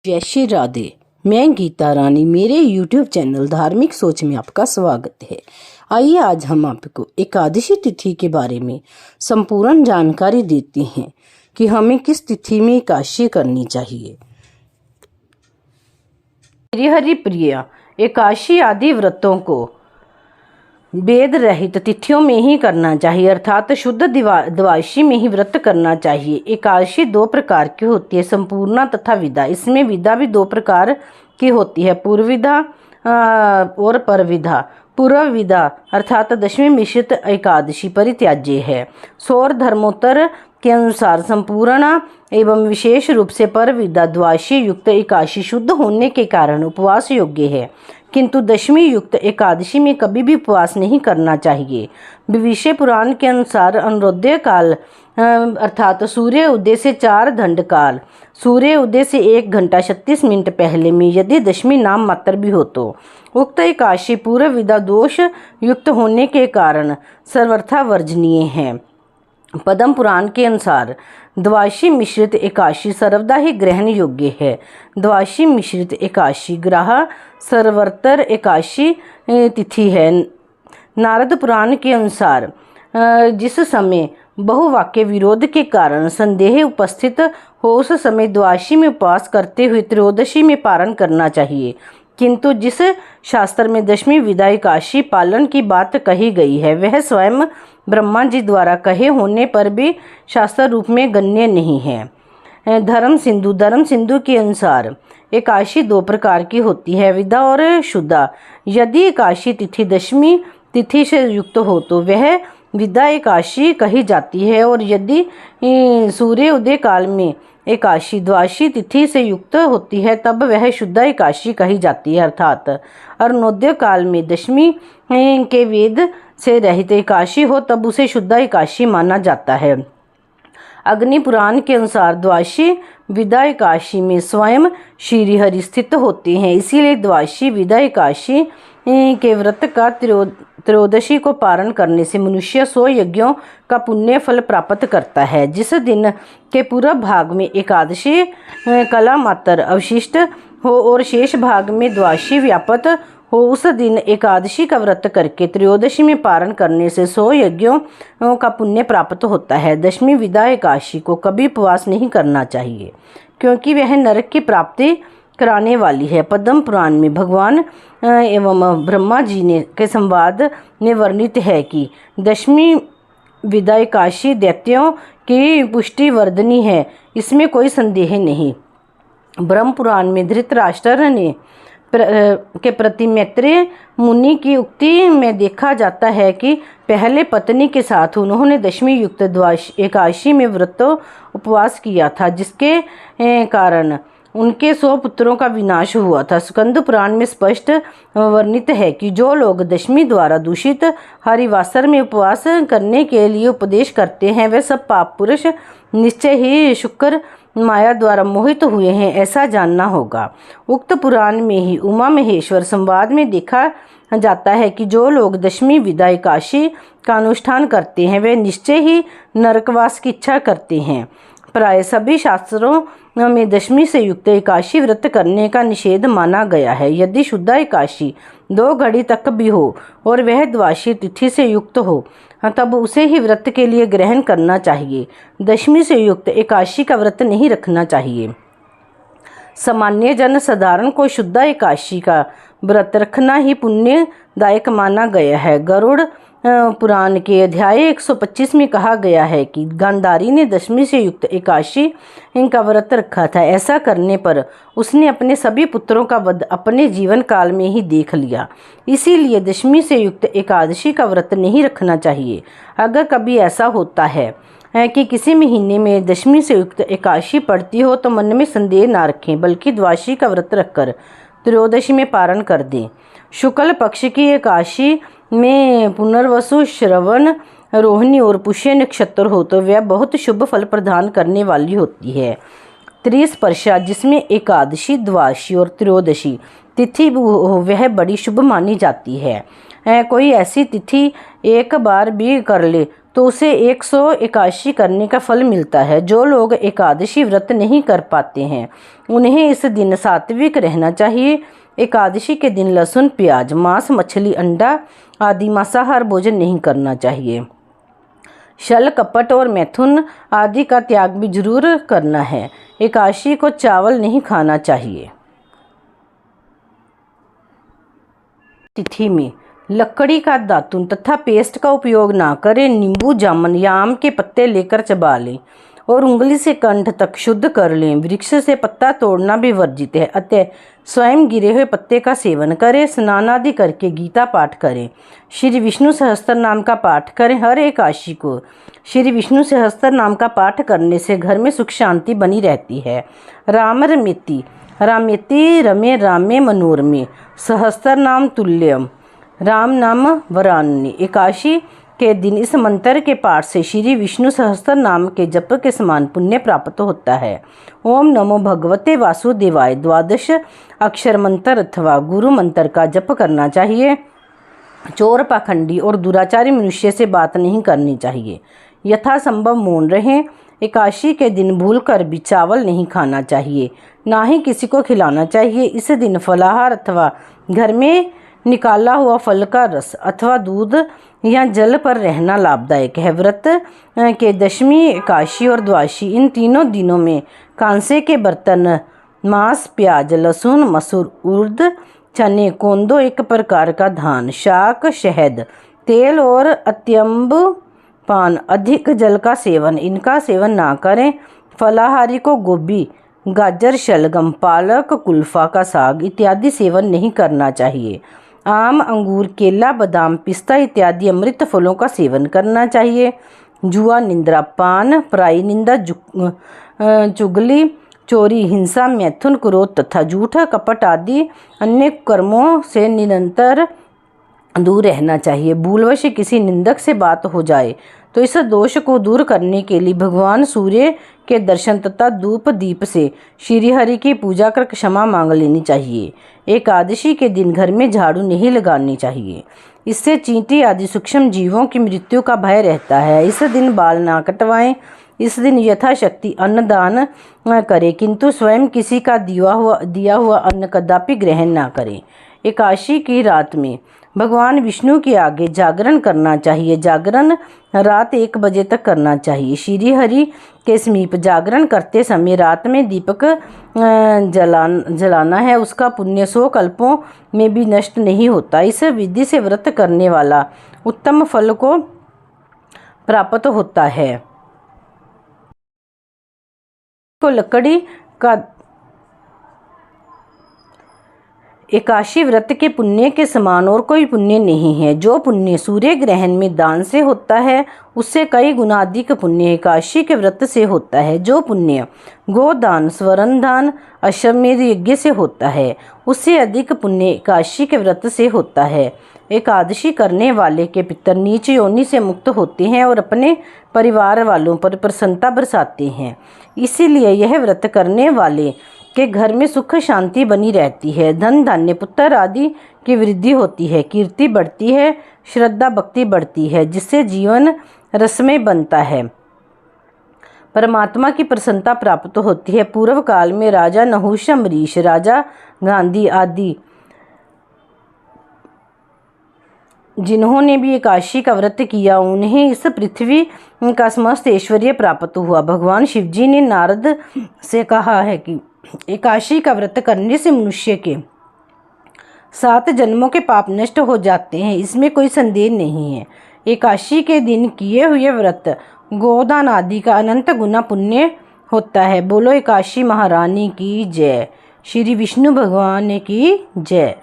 जय श्री राधे। मैं गीता रानी, मेरे YouTube चैनल धार्मिक सोच में आपका स्वागत है। आइए आज हम आपको एकादशी तिथि के बारे में संपूर्ण जानकारी देते हैं कि हमें किस तिथि में एकादशी करनी चाहिए। श्री हरि प्रिया, एकादशी आदि व्रतों को वेद रहित तिथियों में ही करना चाहिए, अर्थात शुद्ध द्वादशी में ही व्रत करना चाहिए। एकादशी दो प्रकार की होती है, संपूर्णा तथा विदा। इसमें विदा भी दो प्रकार की होती है, पूर्व विदा और परविदा। पूर्व विदा अर्थात दशमी मिश्रित एकादशी परित्याज्य है। सौर धर्मोत्तर के अनुसार संपूर्ण एवं विशेष रूप से परविदा द्वादशी युक्त एकादशी शुद्ध होने के कारण उपवास योग्य है, किंतु दशमी युक्त एकादशी में कभी भी उपवास नहीं करना चाहिए। विविशे पुराण के अनुसार अनुरोध्य काल अर्थात सूर्य उदय से 4 दंड काल, सूर्य उदय से 1 घंटा 36 मिनट पहले में यदि दशमी नाम मात्र भी हो तो उक्त एकादशी पूर्व विदा दोष युक्त होने के कारण सर्वथा वर्जनीय है। पद्म पुराण के अनुसार द्वादशी मिश्रित एकादशी सर्वदा ही ग्रहण योग्य है। द्वादशी मिश्रित एकादशी ग्रह सर्वतर एकादशी तिथि है। नारद पुराण के अनुसार जिस समय बहुवाक्य विरोध के कारण संदेह उपस्थित हो उस समय द्वादशी में उपवास करते हुए त्रयोदशी में पारण करना चाहिए, किंतु जिस शास्त्र में दशमी विदा एकादशी पालन की बात कही गई है वह स्वयं ब्रह्मा जी द्वारा कहे होने पर भी शास्त्र रूप में गण्य नहीं है। धर्म सिंधु के अनुसार एकादशी दो प्रकार की होती है, विदा और शुद्धा। यदि एकादशी तिथि दशमी तिथि से युक्त हो तो वह विदा एकादशी कही जाती है, और यदि सूर्य उदय काल में एकादशी द्वादशी तिथि से युक्त होती है तब वह शुद्ध एकादशी कही जाती है, अर्थात अरुणोदय काल में दशमी के वेद से रहित एकादशी हो तब उसे शुद्ध एकादशी माना जाता है। अग्नि पुराण के अनुसार द्वादशी विदा एकादशी में स्वयं श्री हरि स्थित होते हैं, इसीलिए द्वादशी विदा एकादशी के व्रत का त्रयोदशी को पारण करने से मनुष्य 100 यज्ञों का पुण्य फल प्राप्त करता है। जिस दिन के पूर्व भाग में एकादशी कला मात्र अवशिष्ट हो और शेष भाग में द्वादशी व्याप्त हो उस दिन एकादशी का व्रत करके त्रयोदशी में पारण करने से 100 यज्ञों का पुण्य प्राप्त होता है। दशमी विदा एकादशी को कभी उपवास नहीं करना चाहिए, क्योंकि वह नरक की प्राप्ति कराने वाली है। पद्म पुराण में भगवान एवं ब्रह्मा जी ने के संवाद में वर्णित है कि दशमी विदा एकादशी दैत्यों की पुष्टि वर्धनी है, इसमें कोई संदेह नहीं। ब्रह्म पुराण में धृतराष्ट्र ने के प्रति मैत्रेय मुनि की उक्ति में देखा जाता है कि पहले पत्नी के साथ उन्होंने दशमी युक्त द्वादशी एकादशी में व्रत उपवास किया था, जिसके कारण उनके 100 पुत्रों का विनाश हुआ था। स्कंद पुराण में स्पष्ट वर्णित है कि जो लोग दशमी द्वारा दूषित हरिवासर में उपवास करने के लिए उपदेश करते हैं वे सब पाप पुरुष निश्चय ही शुक्र माया द्वारा मोहित हुए हैं, ऐसा जानना होगा। उक्त पुराण में ही उमा महेश्वर संवाद में देखा जाता है कि जो लोग दशमी विदा एकादशी का अनुष्ठान करते हैं वे निश्चय ही नरकवास की इच्छा करते हैं। प्राय सभी शास्त्रों में दशमी से युक्त एकादशी व्रत करने का निषेध माना गया है। यदि शुद्ध एकादशी 2 घड़ी तक भी हो और वह द्वादशी तिथि से युक्त हो तब उसे ही व्रत के लिए ग्रहण करना चाहिए। दशमी से युक्त एकादशी का व्रत नहीं रखना चाहिए। सामान्य जन साधारण को शुद्ध एकादशी का व्रत रखना ही पुण्यदायक माना गया है। गरुड़ पुराण के अध्याय 125 में कहा गया है कि गांधारी ने दशमी से युक्त एकादशी का व्रत रखा था। ऐसा करने पर उसने अपने सभी पुत्रों का वध अपने जीवन काल में ही देख लिया, इसीलिए दशमी से युक्त एकादशी का व्रत नहीं रखना चाहिए। अगर कभी ऐसा होता है कि किसी महीने में दशमी से युक्त एकादशी पड़ती हो तो मन में संदेह ना रखें, बल्कि द्वादशी का व्रत रखकर त्रयोदशी में पारण कर दें। शुक्ल पक्ष की एकादशी में पुनर्वसु, श्रवण, रोहिणी और पुष्य नक्षत्र हो तो वह बहुत शुभ फल प्रदान करने वाली होती है। त्रिस्पर्शा जिसमें एकादशी, द्वादशी और त्रयोदशी तिथि हो वह बड़ी शुभ मानी जाती है। कोई ऐसी तिथि एक बार भी कर ले तो उसे 181 करने का फल मिलता है। जो लोग एकादशी व्रत नहीं कर पाते हैं उन्हें इस दिन सात्विक रहना चाहिए। एकादशी के दिन लहसुन, प्याज, मांस, मछली, अंडा आदि मांसाहार भोजन नहीं करना चाहिए। छल, कपट और मैथुन आदि का त्याग भी जरूर करना है। एकादशी को चावल नहीं खाना चाहिए। तिथि में लकड़ी का दातुन तथा पेस्ट का उपयोग ना करें। नींबू, जामुन या आम के पत्ते लेकर चबा लें और उंगली से कंठ तक शुद्ध कर लें। वृक्ष से पत्ता तोड़ना भी वर्जित है, अतः स्वयं गिरे हुए पत्ते का सेवन करें। स्नान आदि करके गीता पाठ करें। श्री विष्णु सहस्त्र नाम का पाठ करें। हर एकादशी को श्री विष्णु सहस्त्र नाम का पाठ करने से घर में सुख शांति बनी रहती है। राम रमेति रामेति रमे रामे मनोरमे सहस्त्र नाम तुल्यम राम नाम वरान्य। एकादशी के दिन इस मंत्र के पाठ से श्री विष्णु सहस्त्र नाम के जप के समान पुण्य प्राप्त होता है। ओम नमो भगवते वासुदेवाय 12 अक्षर मंत्र अथवा गुरु मंत्र का जप करना चाहिए। चोर, पाखंडी और दुराचारी मनुष्य से बात नहीं करनी चाहिए। यथासंभव मौन रहें। एकादशी के दिन भूलकर भी चावल नहीं खाना चाहिए, ना ही किसी को खिलाना चाहिए। इस दिन फलाहार अथवा घर में निकाला हुआ फल का रस अथवा दूध या जल पर रहना लाभदायक है। व्रत के दशमी, एकादशी और द्वादशी इन तीनों दिनों में कांसे के बर्तन, मांस, प्याज, लहसुन, मसूर, उर्द, चने, कोंदो, एक प्रकार का धान, शाक, शहद, तेल और अत्यंब पान, अधिक जल का सेवन इनका सेवन ना करें। फलाहारी को गोभी, गाजर, शलगम, पालक, कुल्फा का साग इत्यादि सेवन नहीं करना चाहिए। आम, अंगूर, केला, बादाम, पिस्ता इत्यादि अमृत फलों का सेवन करना चाहिए। जुआ, निंद्रा, पान, पराई निंदा, चुगली, चोरी, हिंसा, मैथुन, क्रोध तथा झूठ, कपट आदि अन्य कर्मों से निरंतर दूर रहना चाहिए। भूलवश किसी निंदक से बात हो जाए तो इस दोष को दूर करने के लिए भगवान सूर्य के दर्शन तथा धूप दीप से श्री हरि की पूजा कर क्षमा मांग लेनी चाहिए। एकादशी के दिन घर में झाड़ू नहीं लगानी चाहिए, इससे चींटी आदि सूक्ष्म जीवों की मृत्यु का भय रहता है। इस दिन बाल ना कटवाएं। इस दिन यथाशक्ति अन्नदान करें, किंतु स्वयं किसी का दिया हुआ अन्न कदापि ग्रहण ना करें। एकादशी की रात में भगवान विष्णु के आगे जागरण करना चाहिए। जागरण रात 1 बजे तक करना चाहिए। श्री हरि के समीप जागरण करते समय रात में दीपक जलाना है। उसका पुण्य 100 कल्पों में भी नष्ट नहीं होता। इस विधि से व्रत करने वाला उत्तम फल को प्राप्त होता है। को लकड़ी का एकादशी व्रत के पुण्य के समान और कोई पुण्य नहीं है। जो पुण्य सूर्य ग्रहण में दान से होता है उससे कई गुना अधिक पुण्य एकादशी के व्रत से होता है। जो पुण्य गोदान, स्वर्ण दान, अश्वमेध यज्ञ से होता है उससे अधिक पुण्य एकादशी के व्रत से होता है। एकादशी करने वाले के पितर नीच योनि से मुक्त होते हैं और अपने परिवार वालों पर प्रसन्नता बरसाते हैं। इसीलिए यह व्रत करने वाले के घर में सुख शांति बनी रहती है। धन, धान्य, पुत्र आदि की वृद्धि होती है, कीर्ति बढ़ती है, श्रद्धा भक्ति बढ़ती है, जिससे जीवन रसमय बनता है, परमात्मा की प्रसन्नता प्राप्त होती है। पूर्व काल में राजा नहुष, अम्बरीश, राजा गांधी आदि जिन्होंने भी एकादशी का व्रत किया उन्हें इस पृथ्वी का समस्त ऐश्वर्य प्राप्त हुआ। भगवान शिव जी ने नारद से कहा है कि एकादशी का व्रत करने से मनुष्य के 7 जन्मों के पाप नष्ट हो जाते हैं, इसमें कोई संदेह नहीं है। एकादशी के दिन किए हुए व्रत, गोदान आदि का अनंत गुना पुण्य होता है। बोलो एकादशी महारानी की जय। श्री विष्णु भगवान की जय।